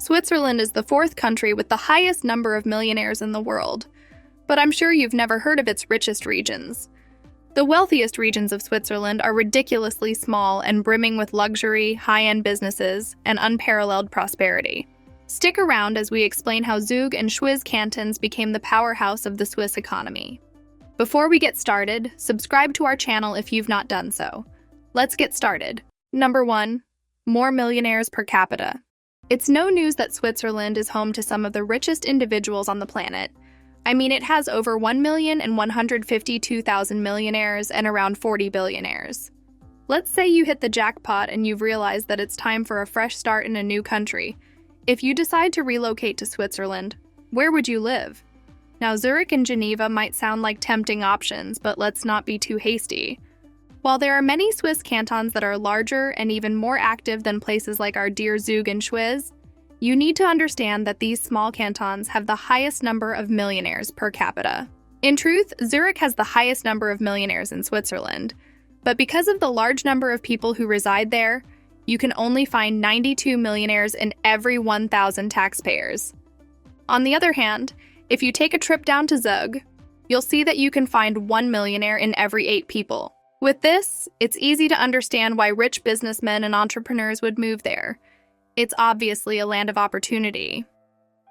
Switzerland is the fourth country with the highest number of millionaires in the world, but I'm sure you've never heard of its richest regions. The wealthiest regions of Switzerland are ridiculously small and brimming with luxury, high-end businesses, and unparalleled prosperity. Stick around as we explain how Zug and Schwyz cantons became the powerhouse of the Swiss economy. Before we get started, subscribe to our channel if you've not done so. Let's get started. Number 1. More millionaires per capita. It's no news that Switzerland is home to some of the richest individuals on the planet. I mean, it has over 1,152,000 millionaires and around 40 billionaires. Let's say you hit the jackpot and you've realized that it's time for a fresh start in a new country. If you decide to relocate to Switzerland, where would you live? Now, Zurich and Geneva might sound like tempting options, but let's not be too hasty. While there are many Swiss cantons that are larger and even more active than places like our dear Zug and Schwyz, you need to understand that these small cantons have the highest number of millionaires per capita. In truth, Zurich has the highest number of millionaires in Switzerland, but because of the large number of people who reside there, you can only find 92 millionaires in every 1,000 taxpayers. On the other hand, if you take a trip down to Zug, you'll see that you can find 1 millionaire in every 8 people. With this, it's easy to understand why rich businessmen and entrepreneurs would move there. It's obviously a land of opportunity.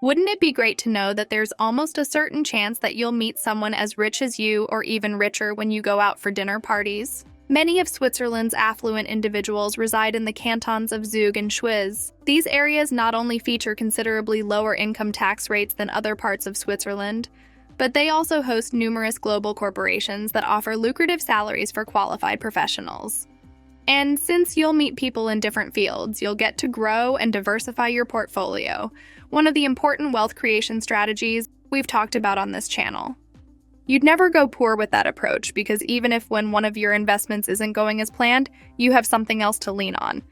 Wouldn't it be great to know that there's almost a certain chance that you'll meet someone as rich as you or even richer when you go out for dinner parties? Many of Switzerland's affluent individuals reside in the cantons of Zug and Schwyz. These areas not only feature considerably lower income tax rates than other parts of Switzerland, but they also host numerous global corporations that offer lucrative salaries for qualified professionals. And since you'll meet people in different fields, you'll get to grow and diversify your portfolio, one of the important wealth creation strategies we've talked about on this channel. You'd never go poor with that approach because even if when one of your investments isn't going as planned, you have something else to lean on.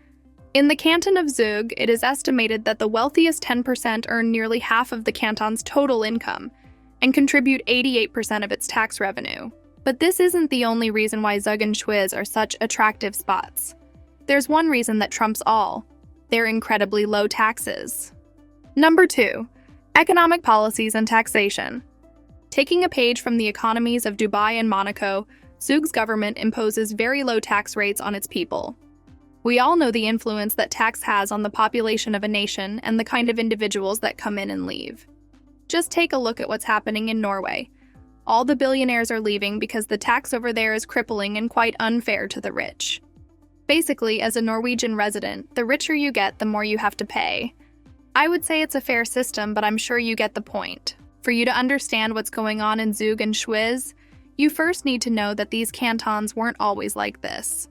In the canton of Zug, it is estimated that the wealthiest 10% earn nearly half of the canton's total income and contribute 88% of its tax revenue. But this isn't the only reason why Zug and Schwyz are such attractive spots. There's one reason that trumps all: their incredibly low taxes. Number 2. Economic policies and taxation. Taking a page from the economies of Dubai and Monaco, Zug's government imposes very low tax rates on its people. We all know the influence that tax has on the population of a nation and the kind of individuals that come in and leave. Just take a look at what's happening in Norway. All the billionaires are leaving because the tax over there is crippling and quite unfair to the rich. Basically, as a Norwegian resident, the richer you get, the more you have to pay. I would say it's a fair system, but I'm sure you get the point. For you to understand what's going on in Zug and Schwyz, you first need to know that these cantons weren't always like this.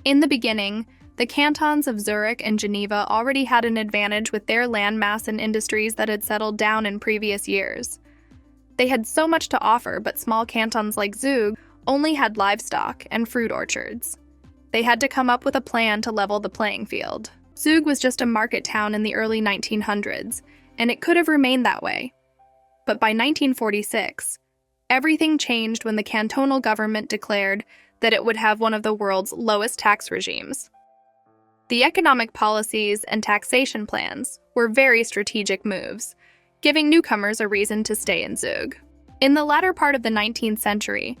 In the beginning, the cantons of Zurich and Geneva already had an advantage with their landmass and industries that had settled down in previous years. They had so much to offer, but small cantons like Zug only had livestock and fruit orchards. They had to come up with a plan to level the playing field. Zug was just a market town in the early 1900s, and it could have remained that way. But by 1946, everything changed when the cantonal government declared that it would have one of the world's lowest tax regimes. The economic policies and taxation plans were very strategic moves, giving newcomers a reason to stay in Zug. In the latter part of the 19th century,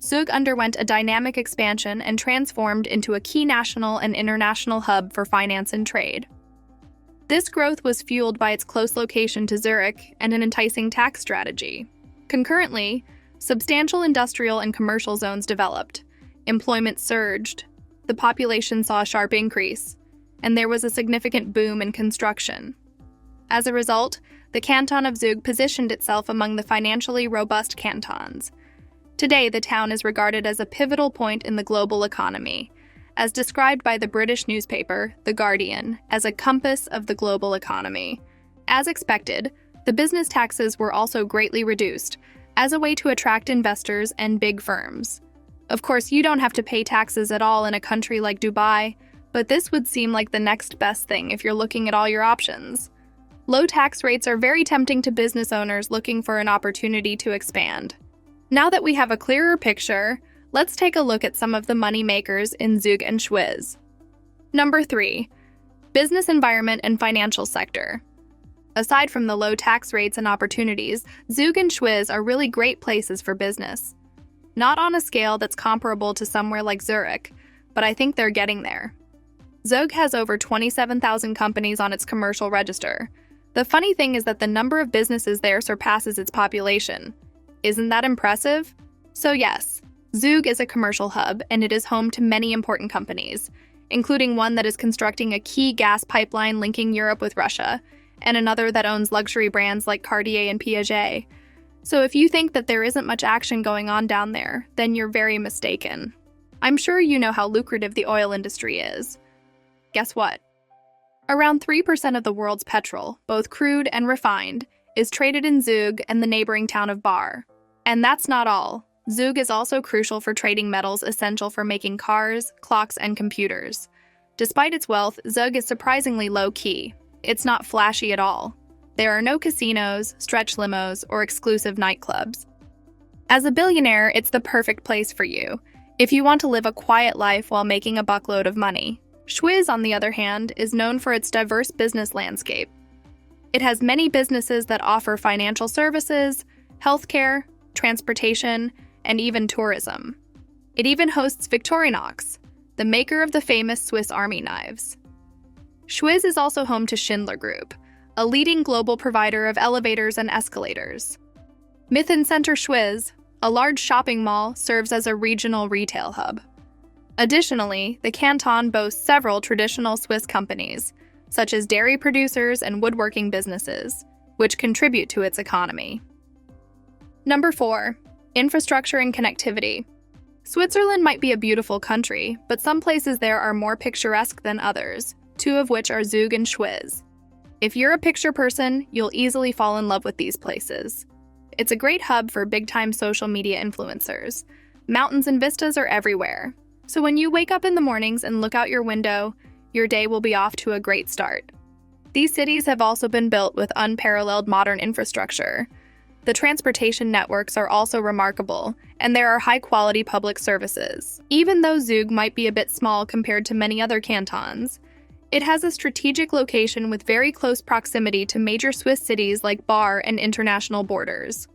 Zug underwent a dynamic expansion and transformed into a key national and international hub for finance and trade. This growth was fueled by its close location to Zurich and an enticing tax strategy. Concurrently, substantial industrial and commercial zones developed, employment surged, the population saw a sharp increase, and there was a significant boom in construction. As a result, the canton of Zug positioned itself among the financially robust cantons. Today, the town is regarded as a pivotal point in the global economy, as described by the British newspaper, The Guardian, as a compass of the global economy. As expected, the business taxes were also greatly reduced, as a way to attract investors and big firms. Of course, you don't have to pay taxes at all in a country like Dubai, but this would seem like the next best thing if you're looking at all your options. Low tax rates are very tempting to business owners looking for an opportunity to expand. Now that we have a clearer picture, let's take a look at some of the money makers in Zug and Schwyz. Number 3. Business environment and financial sector. Aside from the low tax rates and opportunities, Zug and Schwyz are really great places for business. Not on a scale that's comparable to somewhere like Zurich, but I think they're getting there. Zug has over 27,000 companies on its commercial register. The funny thing is that the number of businesses there surpasses its population. Isn't that impressive? So yes, Zug is a commercial hub, and it is home to many important companies, including one that is constructing a key gas pipeline linking Europe with Russia, and another that owns luxury brands like Cartier and Piaget. So if you think that there isn't much action going on down there, then you're very mistaken. I'm sure you know how lucrative the oil industry is. Guess what? Around 3% of the world's petrol, both crude and refined, is traded in Zug and the neighboring town of Bar. And that's not all. Zug is also crucial for trading metals essential for making cars, clocks, and computers. Despite its wealth, Zug is surprisingly low-key. It's not flashy at all. There are no casinos, stretch limos, or exclusive nightclubs. As a billionaire, it's the perfect place for you, if you want to live a quiet life while making a buckload of money. Schwyz, on the other hand, is known for its diverse business landscape. It has many businesses that offer financial services, healthcare, transportation, and even tourism. It even hosts Victorinox, the maker of the famous Swiss Army knives. Schwyz is also home to Schindler Group, a leading global provider of elevators and escalators. Mitten Center Schwyz, a large shopping mall, serves as a regional retail hub. Additionally, the canton boasts several traditional Swiss companies, such as dairy producers and woodworking businesses, which contribute to its economy. Number 4. Infrastructure and connectivity. Switzerland might be a beautiful country, but some places there are more picturesque than others, two of which are Zug and Schwyz. If you're a picture person, you'll easily fall in love with these places. It's a great hub for big-time social media influencers. Mountains and vistas are everywhere. So when you wake up in the mornings and look out your window, your day will be off to a great start. These cities have also been built with unparalleled modern infrastructure. The transportation networks are also remarkable, and there are high-quality public services. Even though Zug might be a bit small compared to many other cantons, it has a strategic location with very close proximity to major Swiss cities like Bar and international borders.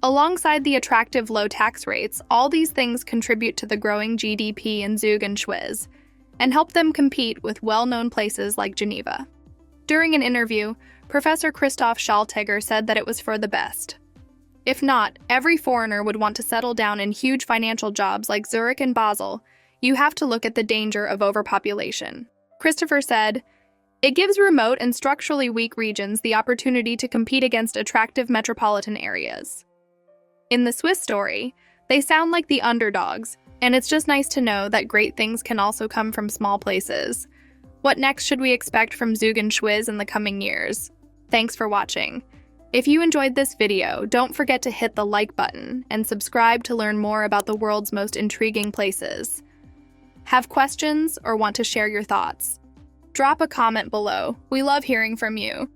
Alongside the attractive low tax rates, all these things contribute to the growing GDP in Zug and Schwyz, and help them compete with well-known places like Geneva. During an interview, Professor Christoph Schaltegger said that it was for the best. If not, every foreigner would want to settle down in huge financial jobs like Zurich and Basel. You have to look at the danger of overpopulation. Christopher said, "It gives remote and structurally weak regions the opportunity to compete against attractive metropolitan areas." In the Swiss story, they sound like the underdogs, and it's just nice to know that great things can also come from small places. What next should we expect from Zug and Schwyz in the coming years? Thanks for watching. If you enjoyed this video, don't forget to hit the like button and subscribe to learn more about the world's most intriguing places. Have questions or want to share your thoughts? Drop a comment below. We love hearing from you.